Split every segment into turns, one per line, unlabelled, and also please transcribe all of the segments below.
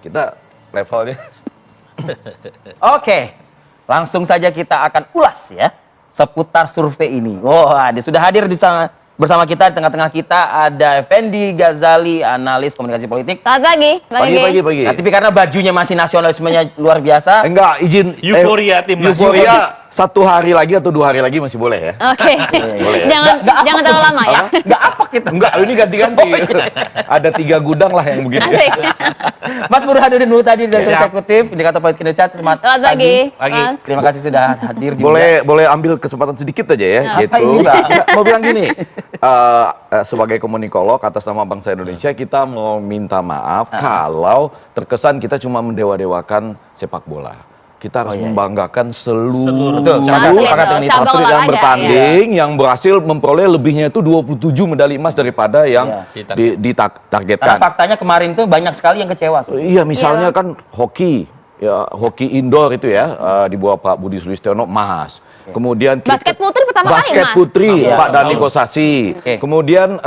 kita levelnya.
Oke, langsung saja kita akan ulas ya seputar survei ini. Wah, dia sudah hadir bersama kita. Di tengah-tengah kita ada Effendi Ghazali, analis komunikasi politik.
Selamat pagi.
Pagi.
Nah, tapi karena bajunya masih nasionalismenya luar biasa.
Enggak, izin.
Euforia timnas.
Euforia 1 hari lagi atau 2 hari lagi masih boleh ya?
Oke.
Boleh ya?
Jangan terlalu lama ya.
Nggak apa kita.
Enggak, ini ganti-ganti. Ada 3 gudang lah yang begini.
Asik.
Mas Burhanuddin dulu tadi dari eksekutif Indikator Politik Indonesia.
Selamat pagi. Mas.
Terima kasih sudah hadir.
Boleh ambil kesempatan sedikit aja ya,
Apa
gitu.
ini, Mbak?
Nggak, mau bilang gini, sebagai komunikolog atas nama bangsa Indonesia, kita mau minta maaf kalau terkesan kita cuma mendewa-dewakan sepak bola. Kita harus membanggakan seluruh
Betul,
cabang
atlet yang
olahraga,
bertanding yang berhasil memperoleh lebihnya itu 27 medali emas daripada yang ditargetkan.
Karena faktanya kemarin tuh banyak sekali yang kecewa.
Iya, misalnya kan hoki, ya hoki indoor itu ya, di bawah Pak Budi Sulistiono emas. Kemudian
Basket putri pertama kali,
basket
Mas.
putri
Iya.
Pak Dani Kosasi. Kemudian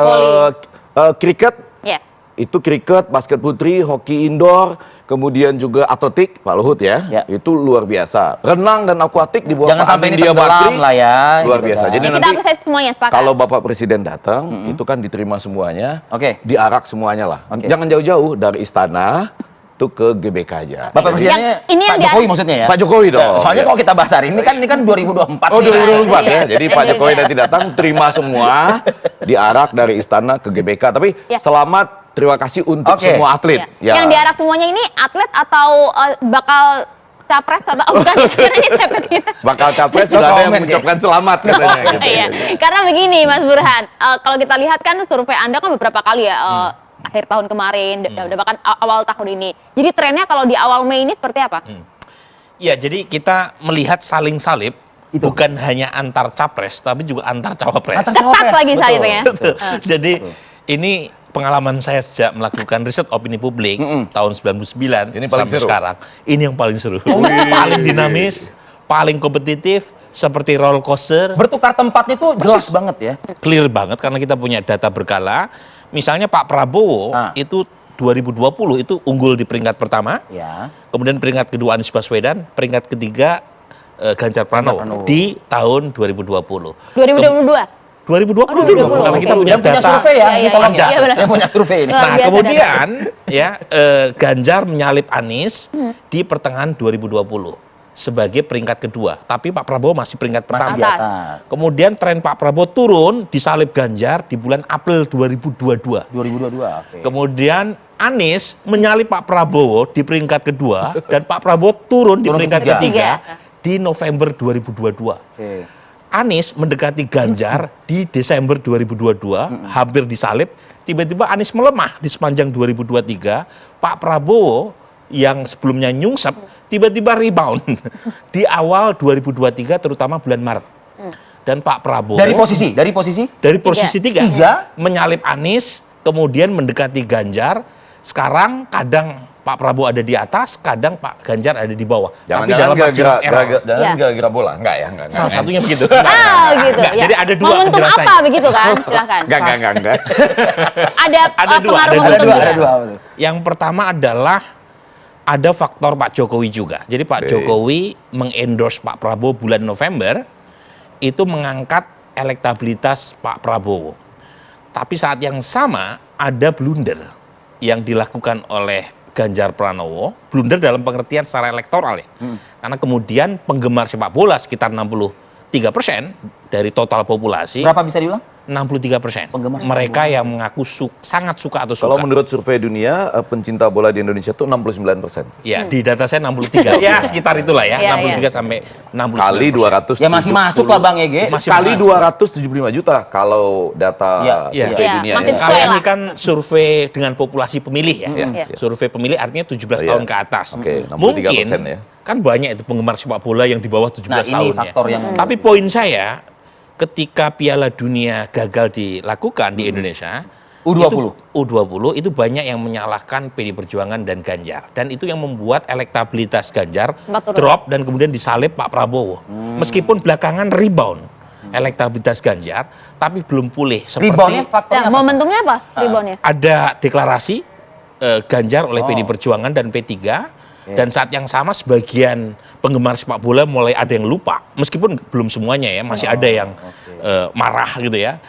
kriket,
Ya.
itu kriket, basket putri, hoki indoor, kemudian juga atletik Pak Luhut ya, itu luar biasa. Renang dan akuatik di bawah
Jangan
Pak
sampai ini
Anindya
tenggelam
Bakri
lah ya.
luar
gitu
biasa.
kan.
Jadi
Kita
nanti
apresiasi semuanya, sepakat.
kalau Bapak Presiden datang, itu kan diterima semuanya,
Oke.
diarak semuanya lah.
Oke.
Jangan jauh-jauh dari istana tuh ke GBK aja.
Bapak Presidennya
ini yang
Pak Jokowi maksudnya ya?
Pak Jokowi dong.
Soalnya kalau kita bahas hari ini kan 2024.
Oh,
nih.
2024 ya.
Iya.
Jadi Pak Jokowi nanti datang, terima semua, diarak dari istana ke GBK. Tapi selamat, terima kasih untuk semua atlet.
Ya. Yang diarak semuanya ini atlet atau bakal capres atau bukan? Karena ini cepet gitu.
Bakal capres sudah ada yang mengucapkan selamat katanya. Gitu.
Iya. Karena begini Mas Burhan, kalau kita lihat kan survei Anda kan beberapa kali ya, akhir tahun kemarin, bahkan awal tahun ini. Jadi trennya kalau di awal Mei ini seperti apa?
Ya, jadi kita melihat saling salib, bukan hanya antar capres, tapi juga antar cawapres.
Ketat lagi salibnya.
Jadi ini pengalaman saya sejak melakukan riset opini publik tahun 99
Ini paling
sampai
seru.
sekarang. Ini yang paling seru. Paling dinamis, paling kompetitif, seperti roller coaster.
Bertukar tempatnya tuh jelas banget ya.
Clear banget karena kita punya data berkala. Misalnya Pak Prabowo itu 2020 itu unggul di peringkat pertama.
Ya.
Kemudian peringkat kedua Anies Baswedan, peringkat ketiga Ganjar Pranowo di tahun 2020.
2022?
2020 karena kita punya
Yang punya
data.
survei ya,
Iya,
tolong
iya,
ya.
iya, benar.
Yang punya survei ini.
Luar
Nah,
biasa
kemudian ya Ganjar menyalip Anies di pertengahan 2020 sebagai peringkat kedua, tapi Pak Prabowo masih peringkat
Masih
pertama.
di atas.
Kemudian tren Pak Prabowo turun disalip Ganjar di bulan April 2022.
2022. Oke.
Kemudian Anies menyalip Pak Prabowo di peringkat kedua dan Pak Prabowo turun di peringkat ketiga di November 2022.
Oke.
Anies mendekati Ganjar di Desember 2022, hampir disalip. Tiba-tiba Anies melemah di sepanjang 2023. Pak Prabowo yang sebelumnya nyungsep, tiba-tiba rebound di awal 2023, terutama bulan Maret. Dan Pak Prabowo
Dari posisi
tiga menyalip Anies, kemudian mendekati Ganjar. Sekarang kadang Pak Prabowo ada di atas, kadang Pak Ganjar ada di bawah. Tapi dalam margin of error.
gara-gara bola. Enggak ya, enggak.
Salah satunya begitu.
Gitu.
Enggak,
Ya.
jadi ada dua
Momentum
penjelasannya.
apa begitu kan? Silahkan.
Enggak.
Ada
dua,
pengaruh
ada
momentum
dua.
juga.
Yang pertama adalah ada faktor Pak Jokowi juga. Jadi Pak Jokowi mengendorse Pak Prabowo bulan November, itu mengangkat elektabilitas Pak Prabowo. Tapi saat yang sama ada blunder yang dilakukan oleh Ganjar Pranowo, blunder dalam pengertian secara elektoral ya. Karena kemudian penggemar sepak bola sekitar 63% dari total populasi.
Berapa bisa diulang?
63%.
Penggemar sepak
Mereka yang mengaku sangat suka atau suka.
Kalau menurut survei dunia, pencinta bola di Indonesia itu 69%.
Ya, di data saya 63. Ya, sekitar itulah ya,
Iya,
63 sampai 69%.
Kali 200.
Ya masih masuk lah Bang Ege.
Masih
Kali
masuk.
275 juta kalau data survei
Iya,
dunia.
masih
ya.
sesuai
Kalau
lah.
ini kan survei dengan populasi pemilih ya.
Iya.
Survei pemilih artinya 17
Oh, iya.
tahun ke atas.
Oke, 63%
Mungkin
ya.
kan banyak itu penggemar sepak bola yang di bawah 17
Nah, ini
tahun ya.
faktor yang
Tapi poin saya ketika Piala Dunia gagal dilakukan di Indonesia,
U20.
U20 itu banyak yang menyalahkan PD Perjuangan dan Ganjar, dan itu yang membuat elektabilitas Ganjar
Sempat turun.
drop dan kemudian disalip Pak Prabowo. Meskipun belakangan rebound elektabilitas Ganjar, tapi belum pulih seperti
reboundnya faktornya
Nah,
apa?
momentumnya apa? Reboundnya?
ada deklarasi Ganjar oleh PD Perjuangan dan P3. Dan saat yang sama sebagian penggemar sepak bola mulai ada yang lupa, meskipun belum semuanya ya, masih ada yang marah gitu ya.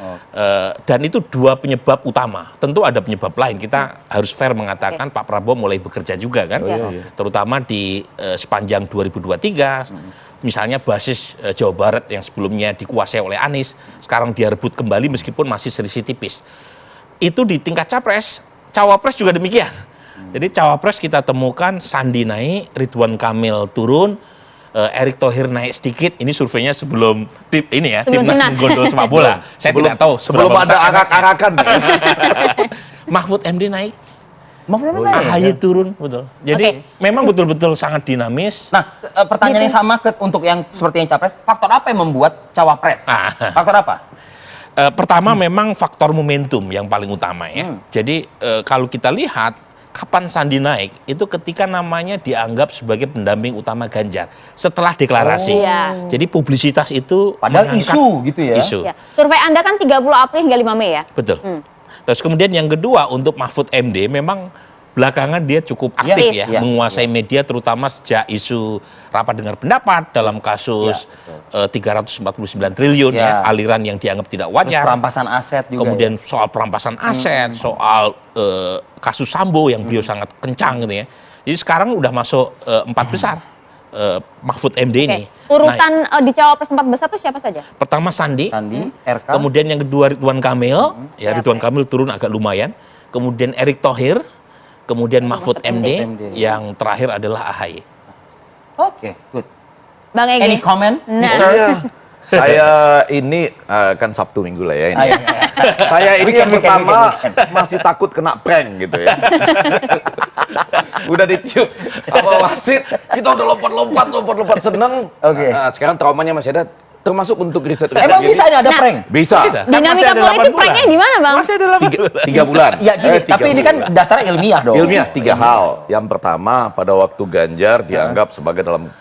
Dan itu dua penyebab utama. Tentu ada penyebab lain. Kita harus fair mengatakan Pak Prabowo mulai bekerja juga kan, terutama di sepanjang 2023. Misalnya basis Jawa Barat yang sebelumnya dikuasai oleh Anies, sekarang dia rebut kembali meskipun masih selisih tipis. Itu di tingkat capres, cawapres juga demikian. Jadi cawapres kita temukan Sandi naik, Ridwan Kamil turun, Erick Thohir naik sedikit. Ini surveinya sebelum ini ya,
Sebelum
timnas menggondol sepak bola. Saya tidak tahu
Sebelum
seberapa
ada
besar.
arak-arakan.
Mahfud MD naik,
Maksudnya
AHY turun, betul. Jadi memang betul-betul sangat dinamis.
Nah, pertanyaan yang sama untuk yang seperti yang capres, faktor apa yang membuat cawapres? Faktor apa?
Pertama memang faktor momentum yang paling utama ya. Jadi kalau kita lihat kapan Sandi naik, itu ketika namanya dianggap sebagai pendamping utama Ganjar setelah deklarasi. Jadi publisitas itu
Padahal
mengangkat
isu gitu ya.
Isu.
Ya. Survei Anda kan 30 April hingga 5 Mei ya?
Betul. Terus kemudian yang kedua untuk Mahfud MD memang belakangan dia cukup aktif ya, menguasai media terutama sejak isu rapat dengar pendapat dalam kasus 349 triliun ya, aliran yang dianggap tidak
Terus
wajar.
perampasan aset juga.
Kemudian soal perampasan aset, soal kasus Sambo yang beliau sangat kencang gitu ya. Jadi sekarang udah masuk 4 besar Mahfud MD ini.
Urutan di cawapres 4 besar itu siapa saja?
Pertama Sandi,
RK.
kemudian yang kedua Ridwan Kamil, ya Ridwan Kamil turun agak lumayan. Kemudian Erick Thohir, kemudian Mahfud MD, yang terakhir adalah AHY.
Oke, good.
Bang Ege.
Any comment,
Nah.
Mister?
Saya ini kan Sabtu Minggu lah ya ini.
Iya.
Saya ini yang
Weekend,
pertama
weekend.
masih takut kena prank gitu ya. Udah ditiup sama wasit, kita udah lompat seneng.
Oke.
Sekarang traumanya masih ada, termasuk untuk riset.
Emang bisa ini ada prank?
Bisa.
Bisa.
Dinamika
Masih ada
politik
8 bulan.
pranknya di mana, Bang?
Masih ada 8 bulan.
3 bulan.
Ya gini,
3
tapi ini kan
bulan.
dasarnya ilmiah dong.
Ilmiah 3 hal. Yang pertama, pada waktu Ganjar dianggap sebagai dalam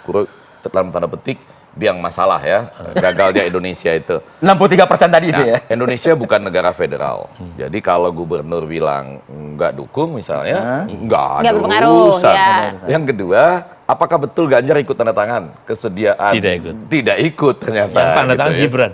tanda petik biang masalah ya, gagalnya Indonesia itu.
63% tadi itu ya.
Indonesia bukan negara federal. Jadi kalau gubernur bilang nggak dukung misalnya, nggak ada
berpengaruh,
urusan.
ya.
Yang kedua, apakah betul Ganjar ikut tanda tangan? Kesediaan.
Tidak ikut.
Tidak ikut ternyata.
Yang tanda
gitu
tangan
ya.
Gibran.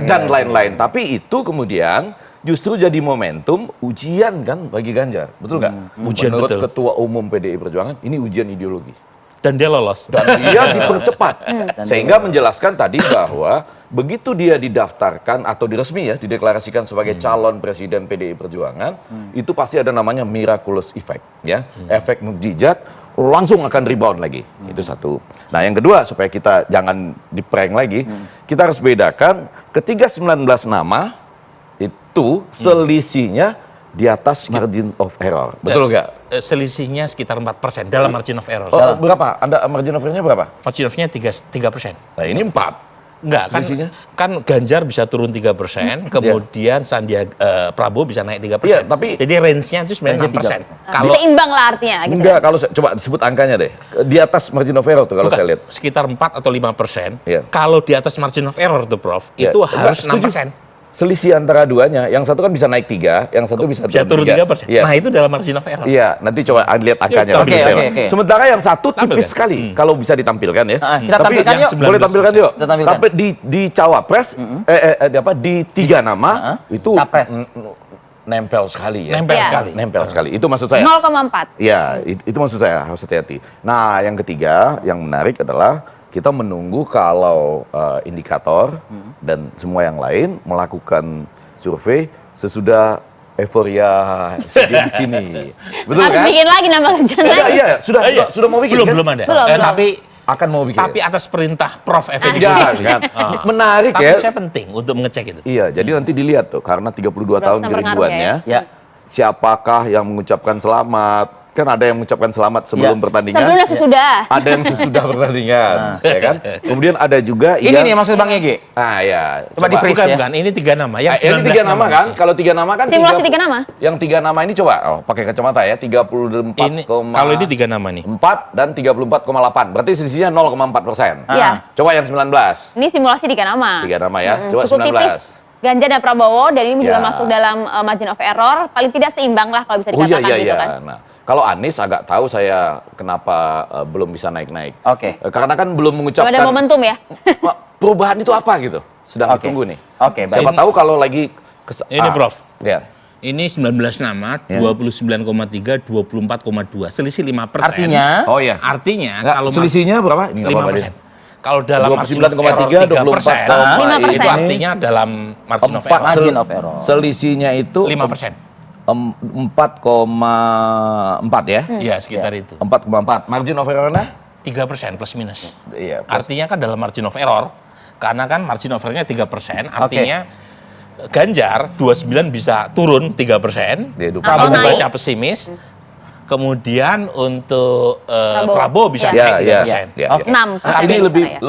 Dan lain-lain. Tapi itu kemudian justru jadi momentum ujian kan bagi Ganjar. Betul nggak?
Ujian,
Menurut
betul.
Ketua Umum PDI Perjuangan, ini ujian ideologis.
Dan dia lolos.
Dan dia dipercepat. Sehingga menjelaskan tadi bahwa begitu dia didaftarkan atau diresmi ya, dideklarasikan sebagai calon presiden PDI Perjuangan, itu pasti ada namanya miraculous effect. Ya, efek mukjizat langsung akan rebound lagi. Itu satu. Nah yang kedua, supaya kita jangan di-prank lagi, kita harus bedakan ketiga 19 nama itu selisihnya di atas margin of error. Betul nggak?
Selisihnya sekitar 4% dalam margin of error.
Oh, berapa? Anda margin of error-nya berapa?
Margin of-nya 3%.
Nah ini 4.
Enggak,
Selisihnya?
kan Ganjar bisa turun 3%, kemudian Prabowo bisa naik 3%.
Iya, tapi-
jadi range-nya itu sebenarnya 6%. Kalau
Seimbang lah artinya gitu.
Enggak, kalau coba sebut angkanya deh. Di atas margin of error tuh kalau
bukan,
saya lihat.
sekitar 4 atau 5%.
Iya.
Kalau di atas margin of error tuh Prof,
Ya,
itu
enggak,
harus
setuju.
6%.
Selisih antara duanya, yang satu kan bisa naik 3, yang satu bisa
Turun 3%.
Iya.
Nah, itu dalam margin of error.
Iya, nanti coba lihat angkanya.
Oke,
lebih detail.
oke.
Sementara yang satu
Tampil
tipis
kan?
sekali, kalau bisa ditampilkan ya.
Kita
Tapi
tampilkan
yang
yuk.
19%. Boleh tampilkan yuk.
Kita tampilkan.
Tapi di cawapres, di 3 nama itu
Capres.
nempel sekali ya.
Nempel
Iya.
sekali.
Nempel sekali. Itu maksud saya.
0,4.
Iya, itu maksud saya, harus hati-hati. Nah, yang ketiga, yang menarik adalah kita menunggu kalau indikator dan semua yang lain melakukan survei sesudah euforia di sini. Betul
Harus
kan?
bikin lagi nama legend
Iya,
lagi.
iya, sudah mau bikin
Belum,
kan?
belum ada.
Belum.
Tapi
Akan mau bikin.
tapi atas perintah Prof Effendi.
Iya, kan? Menarik
Tapi
ya.
saya penting untuk mengecek itu.
Iya, jadi nanti dilihat tuh karena 32 tahun
Berapa pengaruhnya
kerinduannya.
Ya.
Siapakah yang mengucapkan selamat? Kan ada yang mengucapkan selamat sebelum
Ya.
pertandingan.
Sebelumnya sesudah.
Ada yang sesudah pertandingan, ya kan? Kemudian ada juga
Ini
yang
nih maksud Bang Ege.
ya.
Coba di-freeze
Bukan,
ya.
bukan. Ini 3 nama. Yang
Ini
19
3 nama kan? Kalau 3 nama kan
Simulasi 3 nama?
Yang 3 nama ini coba pakai kacamata ya, 34,
Ini kalau ini 3 nama nih.
4 dan 34,8. Berarti selisihnya 0,4%.
Iya.
Coba yang 19.
Ini simulasi 3 nama.
3 nama ya. Coba
cukup
19.
tipis. Ganjar dan Prabowo, dan ini juga
Ya.
masuk dalam margin of error, paling tidak seimbang lah kalau bisa
Oh iya,
dikatakan
iya,
gitu
iya.
kan.
Nah, kalau Anies agak tahu saya kenapa belum bisa naik-naik.
Oke.
Karena kan belum
Belum
mengucapkan
ada momentum ya.
perubahan itu apa gitu. Sedang
Oke.
ditunggu nih.
Oke, baik.
Siapa tahu kalau lagi
Ini, Prof.
Ya.
Ini 19 nama,
Ya.
29,3, 24,2, selisih 5%.
Artinya,
Oh iya.
Artinya
Nggak,
kalau
selisihnya berapa? Ini nggak apa-apa
5%.
deh.
Kalau dalam margin of
29,3,
error 3%,
5%.
itu artinya dalam margin of
Empat,
error
Margin of error.
Selisihnya itu
5%.
4,4 ya?
Iya, sekitar itu.
4,4. Margin of error-nya?
3% plus minus.
Iya.
Artinya kan dalam margin of error, karena kan margin of error-nya 3%, artinya Ganjar 29 bisa turun 3%,
Dia 20.
kalau
Atau naik.
dibaca pesimis, kemudian untuk Prabowo bisa
Ya,
naik
ya,
3%.
ya,
Oke.
6%
Ini
di
lebih
sana ya.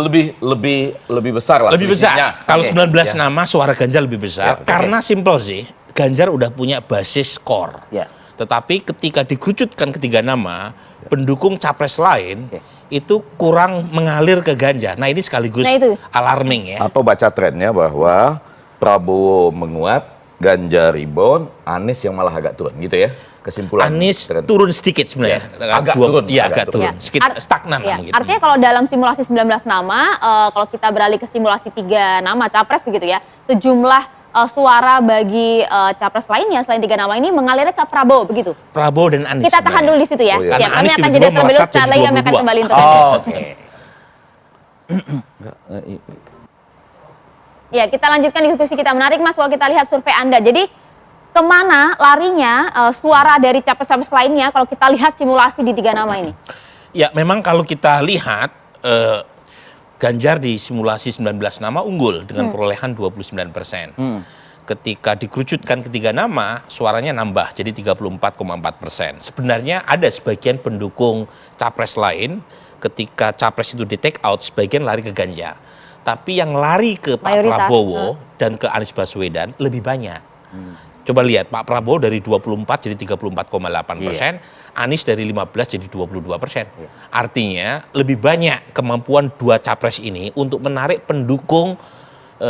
lebih besar lah.
Lebih
selisihnya.
besar. Kalau
Oke.
19
Ya.
nama suara Ganjar lebih besar,
Ya, oke.
karena simple sih, Ganjar udah punya basis core.
Ya.
Tetapi ketika dikerucutkan ketiga nama, pendukung capres lain
Oke.
itu kurang mengalir ke Ganjar. Nah ini sekaligus
Nah, itu.
alarming ya.
Atau baca trennya bahwa Prabowo menguat, Ganjar rebound, Anies yang malah agak turun gitu ya. Kesimpulan.
Anies
tren.
turun sedikit sebenarnya.
Ya, agak turun,
Iya,
agak
agak turun.
Ya.
Sedikit stagnan
ya.
lah mungkin.
Artinya kalau dalam simulasi 19 nama, kalau kita beralih ke simulasi 3 nama capres begitu ya, sejumlah suara bagi capres lainnya selain 3 nama ini mengalirnya ke Prabowo begitu.
Prabowo dan Anies.
Kita tahan
sebenarnya.
dulu di situ ya.
Oh, iya.
Ya,
Karena
kami
Anies
akan
tiba-tiba
jeda terlebih dahulu,
melesat
setelah
jadi
lagi kami akan
22.
kembali untuk Anda.
Oke.
Ya, kita lanjutkan diskusi kita. Menarik Mas, kalau kita lihat survei Anda. Jadi, kemana larinya suara dari capres-capres lainnya kalau kita lihat simulasi di 3 nama ini?
Ya, memang kalau kita lihat Ganjar di simulasi 19 nama unggul dengan perolehan 29%. Ketika dikerucutkan ketiga nama, suaranya nambah jadi 34,4%. Sebenarnya ada sebagian pendukung capres lain ketika capres itu di take out, sebagian lari ke Ganjar. Tapi yang lari ke Pak
Mayoritas,
Prabowo dan ke Anies Baswedan lebih banyak. Coba lihat Pak Prabowo dari 24 jadi 34,8%, Anies dari 15 jadi 22%. Artinya lebih banyak kemampuan dua capres ini untuk menarik pendukung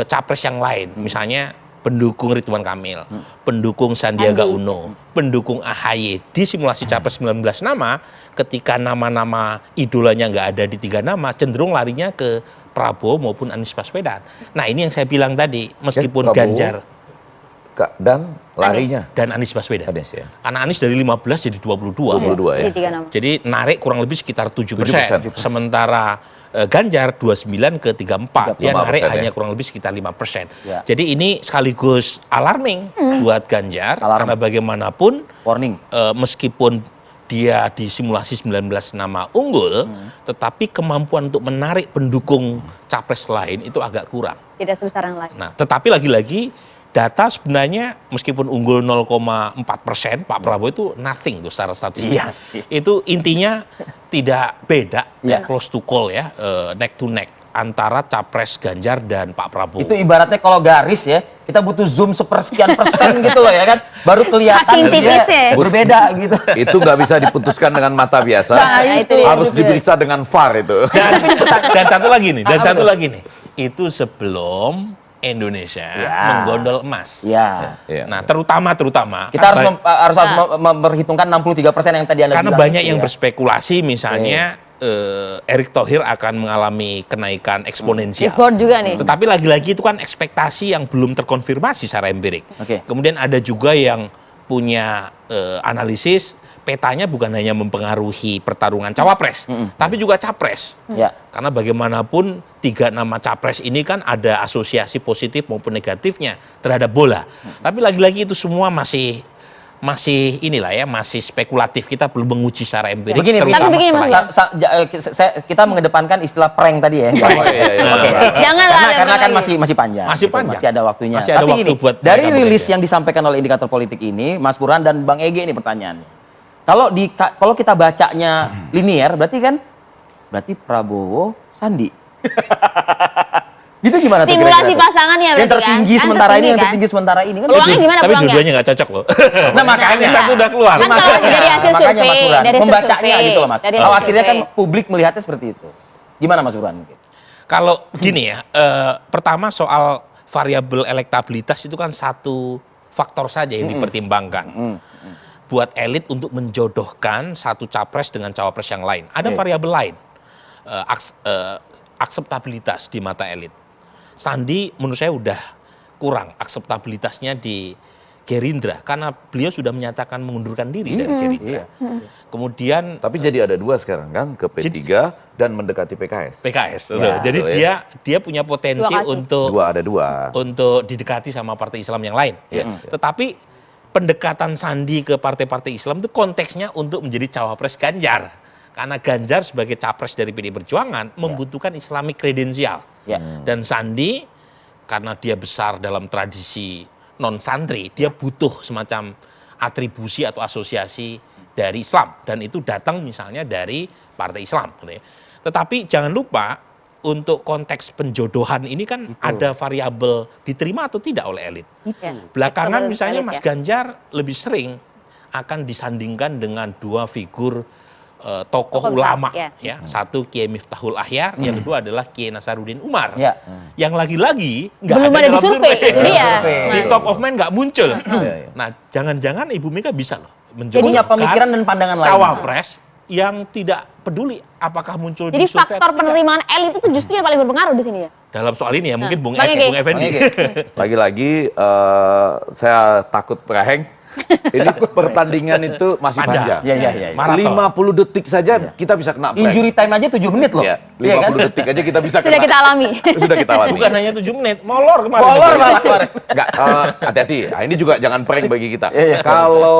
capres yang lain. Misalnya pendukung Ridwan Kamil, pendukung Sandiaga
Sandi.
Uno, pendukung AHY. Di simulasi capres 19 nama, ketika nama-nama idolanya nggak ada di 3 nama, cenderung larinya ke Prabowo maupun Anies Baswedan. Nah ini yang saya bilang tadi, meskipun
Prabowo.
Ganjar
Dan larinya.
dan Anies Baswedan.
Anies ya.
Karena Anies dari 15 jadi 22.
22 ya.
Di 3 nama.
Jadi narik kurang lebih sekitar 7%.
7%.
Sementara Ganjar 29 ke 34. Dia
35%
narik
ya.
hanya kurang lebih sekitar 5%.
Ya.
Jadi ini sekaligus alarming buat Ganjar.
Alarm.
Karena bagaimanapun
Warning.
meskipun dia di simulasi 19 nama unggul, tetapi kemampuan untuk menarik pendukung capres lain itu agak kurang.
Tidak sebesar yang lain.
Nah, tetapi lagi-lagi data sebenarnya meskipun unggul 0,4%, Pak Prabowo itu nothing tuh secara statistik.
Iya sih.
Itu intinya tidak beda,
Iya.
close to call ya, neck to neck antara capres Ganjar dan Pak Prabowo.
Itu ibaratnya kalau garis ya, kita butuh zoom sepersekian persen gitu loh ya kan, baru kelihatan
Saking
dia
tipisnya.
berbeda gitu.
Itu nggak bisa diputuskan dengan mata biasa.
Nah,
itu
Harus
dia.
diperiksa dengan VAR itu.
dan satu lagi nih,
Apa tuh?
itu sebelum Indonesia
Ya.
menggondol emas.
Ya.
Iya.
Nah, terutama
Kita harus harus memperhitungkan 63% yang tadi Anda
karena
bilang
banyak
itu
yang
ya.
berspekulasi misalnya Erick Thohir akan mengalami kenaikan eksponensial.
Rebound juga nih.
Tetapi lagi-lagi itu kan ekspektasi yang belum terkonfirmasi secara empirik.
Oke.
Kemudian ada juga yang punya analisis petanya bukan hanya mempengaruhi pertarungan cawapres, tapi juga capres.
Ya.
Karena bagaimanapun 3 nama capres ini kan ada asosiasi positif maupun negatifnya terhadap bola. Tapi lagi-lagi itu semua masih inilah ya, masih spekulatif. Kita belum menguji secara empirik.
Begini,
terutama
Tapi begini,
setelah
Mas,
kita mengedepankan istilah prank tadi ya.
Oh, iya, iya.
Oke.
Janganlah
Karena
ada
kan
lagi.
masih panjang.
Masih
gitu.
panjang.
Masih ada waktunya.
Masih ada
Tapi
waktu
gini,
buat
dari
mereka
rilis
bekerja.
yang disampaikan oleh indikator politik ini, Mas Burhan dan Bang Ege ini pertanyaannya. Kalau kita bacanya linier, berarti Prabowo Sandi. Gitu gimana tuh
Simulasi
kira-kira tuh?
pasangannya
Yang
berarti kan?
tertinggi
Kan
sementara ini,
tertinggi
yang
kan?
tertinggi sementara ini kan.
Peluangnya
gitu.
gimana
Tapi
peluangnya?
dua-duanya nggak cocok loh.
Nah makanya
Satu udah keluar.
Kan kalau dari hasil
makanya
survei,
Mas Burhan,
dari hasil
membacanya
survei,
gitu loh Mas.
dari hasil
Khawatirnya kan
survei.
publik melihatnya seperti itu. Gimana Mas Burhan?
Kalau gini ya, pertama soal variabel elektabilitas itu kan satu faktor saja yang dipertimbangkan. Buat elit untuk menjodohkan satu capres dengan cawapres yang lain. Ada variabel lain, akseptabilitas di mata elit. Sandi menurut saya udah kurang akseptabilitasnya di Gerindra karena beliau sudah menyatakan mengundurkan diri dari Gerindra. Kemudian
Tapi jadi ada dua sekarang kan, ke P3 dan mendekati PKS.
PKS,
Ya,
jadi
betul ya.
dia punya potensi
Dua kaki.
untuk didekati sama partai Islam yang lain. Tetapi pendekatan Sandi ke partai-partai Islam itu konteksnya untuk menjadi cawapres Ganjar. Karena Ganjar sebagai capres dari PDI Perjuangan membutuhkan Islamic kredensial.
Ya.
Dan Sandi karena dia besar dalam tradisi non santri, dia butuh semacam atribusi atau asosiasi dari Islam dan itu datang misalnya dari partai Islam. Gitu ya. Tetapi jangan lupa untuk konteks penjodohan ini kan ada variabel diterima atau tidak oleh elit.
Ya.
Belakangan
Betul,
misalnya
elit
Mas
ya.
Ganjar lebih sering akan disandingkan dengan dua figur tokoh
Tokoh besar,
ulama,
ya.
ya. Satu Kiai Miftahul Ahyar, yang kedua adalah Kiai Nasaruddin Umar.
Ya.
Yang lagi-lagi nggak
Belum ada di
dalam
survei, itu dia.
Di
Nah.
top of mind nggak muncul.
Iya.
Nah, jangan-jangan Ibu Mega bisa loh
Punya pemikiran dan pandangan lain.
cawapres yang tidak peduli apakah muncul
Jadi
di survei
faktor
atau tidak.
penerimaan elit itu justru yang paling berpengaruh di sini ya.
Dalam soal ini ya, mungkin Bung
Bang Ege.
Effendi.
Lagi-lagi saya takut peraheng. Ini pertandingan itu masih panjang.
Iya.
Maraton.
50 detik saja kita bisa kena prank.
Injury time aja 7 menit loh.
Ya,
Iya
50
kan?
detik aja kita bisa
Sudah
kena.
kita alami.
Sudah kita alami.
Bukan hanya 7 menit, molor kemarin.
Molor malah kemarin.
Enggak, hati-hati. Nah, ini juga jangan prank bagi kita.
Iya.
Kalau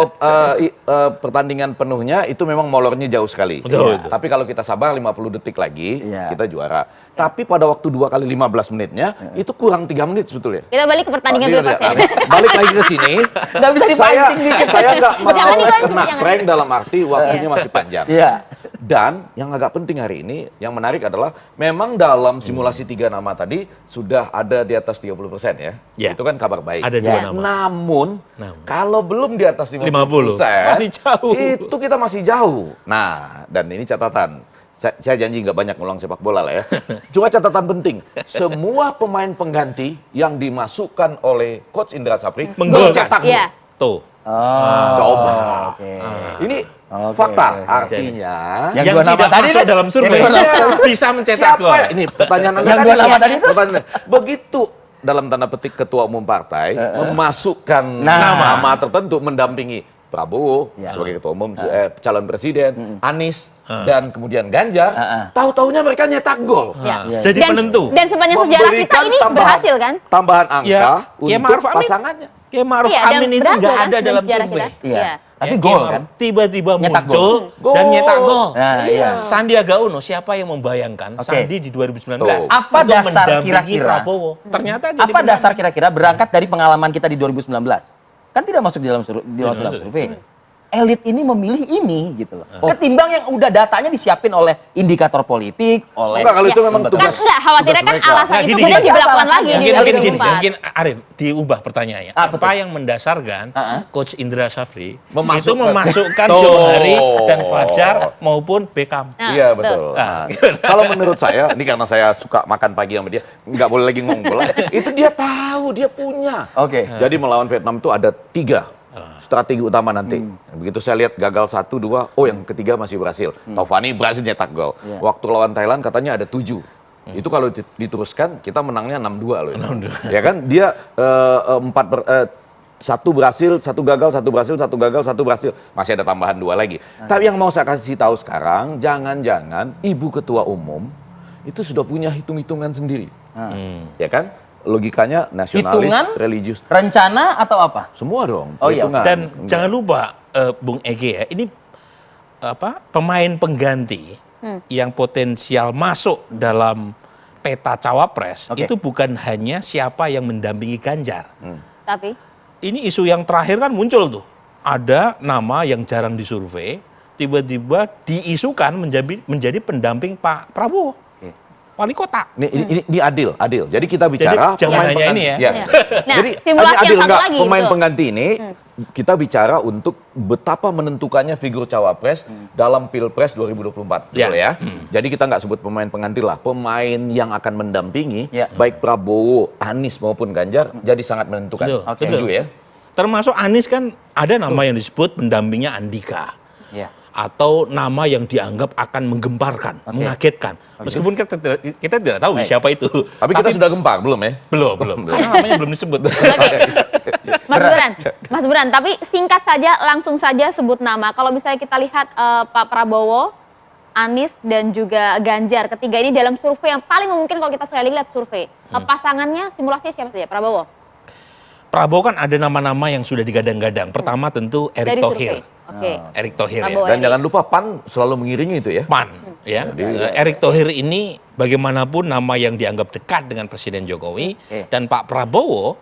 pertandingan penuhnya itu memang molornya jauh sekali.
Betul.
Iya. Tapi kalau kita sabar 50 detik lagi,
Iya.
kita juara. Tapi pada waktu 2 kali 15 menitnya, itu kurang 3 menit sebetulnya.
Kita balik ke pertandingan
Iya,
Pilpres ya.
Balik lagi ke sini.
Nggak bisa dipancing dikit.
Saya nggak mau
Jangan dipancing,
kena
jangan.
prank dalam arti waktunya masih panjang.
Iya.
Dan yang agak penting hari ini, yang menarik adalah memang dalam simulasi 3 nama tadi sudah ada di atas 30% ya.
Ya.
Itu kan kabar baik.
Ada 2
Ya.
nama.
Namun, kalau belum di atas 50%,
Masih jauh.
itu kita masih jauh. Nah, dan ini catatan. Saya janji nggak banyak ngulang sepak bola lah ya. Cuma catatan penting, semua pemain pengganti yang dimasukkan oleh Coach Indra Safri
Menggol.
mencetak gol.
Iya.
Tuh.
Coba.
Oke.
Ini
Oke,
fakta,
oke.
artinya
Yang
Yang
dua nama
tidak
tadi
masuk
tuh,
dalam survei
yang dua nama-
bisa mencetak
siapa
gol.
ini pertanyaan Anda
Yang
tadi
dua nama
ya?
tadi itu?
Pertanyaan. Begitu dalam tanda petik ketua umum partai memasukkan
Nah.
nama tertentu mendampingi Prabowo
Ya.
sebagai ketua umum, calon presiden, Anies dan kemudian Ganjar, tahu-taunya mereka nyetak gol.
Ya.
Iya.
Jadi penentu.
Dan sepanjang sejarah kita
Memberikan
ini berhasil kan?
Tambahan angka
Ya, Kiai
untuk
Ma'ruf Amin.
pasangannya.
Kiai Ma'ruf
Iya, dan
Amin itu
berhasil
nggak
kan
ada dalam
sepanjang sejarah
survei.
kita.
Iya.
Iya.
Tapi
Ya,
gol
Kiai
kan?
Ma'ruf tiba-tiba
Nyetak
muncul
gol.
dan nyetak gol.
Nah, iya.
Sandiaga Uno, siapa yang membayangkan
Oke.
Sandi di 2019
Tuh.
Apa
untuk
dasar
mendampingi
kira-kira?
Prabowo? Ternyata jadi
Apa dasar kira-kira berangkat dari pengalaman kita di 2019? Kan tidak masuk di dalam dalam survei. Elit ini memilih ini gitu loh. Ketimbang yang udah datanya disiapin oleh indikator politik, oleh
Enggak, kalau itu
Ya.
memang
Kan
tugas.
enggak, khawatirnya
tugas
kan
mereka.
alasan
Nah,
itu
gini,
kemudian
gini.
diberlakukan
Alasan.
lagi di
Mungkin
2024.
mungkin Arif diubah pertanyaannya.
Ah,
Apa
betul.
yang mendasarkan Coach Indra Safri itu
Memasukkan-
memasukkan
Tuh.
Johari dan Fajar maupun Beckham?
Nah,
Iya betul.
Ah,
Nah, kalau menurut saya, ini karena saya suka makan pagi sama dia, nggak boleh lagi ngomong bola. Itu dia tahu, dia punya.
Oke.
Jadi melawan Vietnam itu ada 3 strategi utama nanti. Begitu saya lihat gagal 1, 2, oh yang ketiga masih berhasil. Taufani berhasil nyetak gol.
Iya.
Waktu lawan Thailand katanya ada 7. Itu kalau diteruskan kita menangnya 6-2 loh. Ya kan dia 1 berhasil, 1 gagal, 1 berhasil, 1 gagal, 1 berhasil. Masih ada tambahan 2 lagi. Tapi yang mau saya kasih tahu sekarang, jangan-jangan Ibu Ketua Umum itu sudah punya hitung-hitungan sendiri. Ya kan? Logikanya nasionalis,
Hitungan?
religius.
Rencana atau apa?
Semua dong.
Oh iya,
perhitungan.
Dan
Enggak.
jangan lupa Bung Ege ya, ini pemain pengganti yang potensial masuk dalam peta cawapres
Oke.
itu bukan hanya siapa yang mendampingi Ganjar.
Tapi
Ini isu yang terakhir kan muncul tuh. Ada nama yang jarang disurvei, tiba-tiba diisukan menjadi pendamping Pak Prabowo.
Oke.
wali kota.
Ini adil. Jadi kita bicara
Jadi jangan hanya ini ya.
Ya. Nah,
Jadi
simulasi
ini adil
yang satu
enggak?
lagi,
Pemain
betul.
pengganti ini kita bicara untuk betapa menentukannya figur cawapres dalam Pilpres 2024, betul ya? Jadi kita nggak sebut pemain pengganti lah, pemain yang akan mendampingi
Ya.
baik Prabowo, Anies maupun Ganjar jadi sangat menentukan.
Betul,
Oke.
Setuju ya?
Termasuk Anies kan ada nama yang disebut pendampingnya Andika.
Ya.
Atau nama yang dianggap akan menggemparkan, mengagetkan. Meskipun kita tidak tahu
Baik.
siapa itu.
Tapi kita sudah gempar, belum ya?
Belum. Karena namanya belum disebut.
Oke. Mas Buran, tapi singkat saja, langsung saja sebut nama. Kalau misalnya kita lihat Pak Prabowo, Anies dan juga Ganjar, ketiga ini dalam survei yang paling mungkin kalau kita sekali lihat survei. Pasangannya simulasinya siapa saja? Prabowo.
Prabowo kan ada nama-nama yang sudah digadang-gadang. Pertama tentu Erick
Dari
Thohir.
survei. Oke.
Erick Thohir ya.
Prabowo.
Dan jangan lupa PAN selalu mengiringi itu ya.
PAN ya. Erick Thohir ini bagaimanapun nama yang dianggap dekat dengan Presiden Jokowi dan Pak Prabowo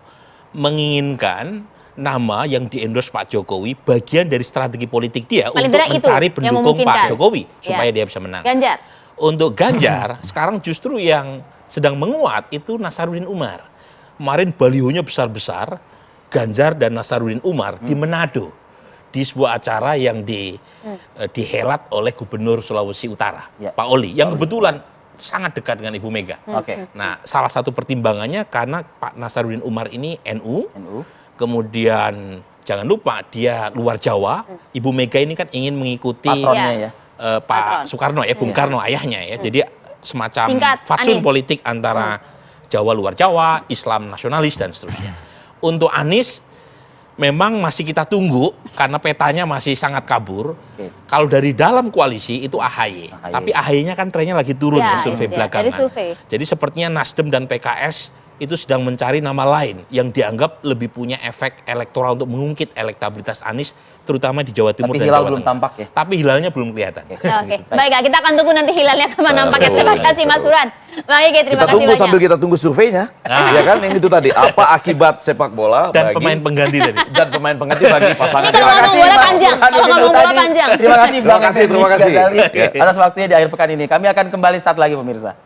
menginginkan nama yang di-endorse Pak Jokowi bagian dari strategi politik dia
Paling
untuk
tidak itu
mencari
yang
pendukung Pak
memungkinkan.
Jokowi
Ya.
supaya dia bisa menang.
Ganjar.
Untuk Ganjar sekarang justru yang sedang menguat itu Nasaruddin Umar. Kemarin balihonya besar-besar Ganjar dan Nasaruddin Umar di Manado di sebuah acara yang dihelat oleh Gubernur Sulawesi Utara,
Ya.
Pak Oli, yang kebetulan sangat dekat dengan Ibu Mega.
Oke.
Nah, salah satu pertimbangannya karena Pak Nasaruddin Umar ini NU,
NU.
kemudian jangan lupa dia luar Jawa, Ibu Mega ini kan ingin mengikuti
Patronnya
Ya.
ya.
Patron.
Pak Soekarno ya, Bung Karno ayahnya ya. Jadi semacam
Singkat,
fatsun
Anies.
politik antara Jawa luar Jawa, Islam nasionalis dan seterusnya. Untuk Anies memang masih kita tunggu karena petanya masih sangat kabur.
Oke.
Kalau dari dalam koalisi itu AHY,
AHY.
tapi AHY-nya kan trennya lagi turun
Ya,
ya, survei
ya,
belakangan.
dari survei.
Jadi sepertinya Nasdem dan PKS itu sedang mencari nama lain yang dianggap lebih punya efek elektoral untuk mengungkit elektabilitas Anies, terutama di Jawa Timur
Tapi
dan
hilal
Jawa
belum
Tengah.
tampak ya?
Tapi hilalnya belum kelihatan.
Oke. Baik, kita akan tunggu nanti hilalnya kemana nampaknya. Terima
Seru.
kasih Mas Buran. Baik, ya, terima
Kita
kasih
tunggu
banyak.
sambil kita tunggu surveinya. Ya kan, ini itu tadi. Apa akibat sepak bola
Dan
bagi
pemain pengganti tadi.
dan pemain pengganti bagi pasangan.
Ini kalau ngomong bola panjang. Kalau ngomong bola panjang.
Terima kasih
Terima
Bang
kasih,
Effendi
terima kasih.
Ghazali
Ya.
atas waktunya di akhir pekan ini. Kami akan kembali saat lagi pemirsa.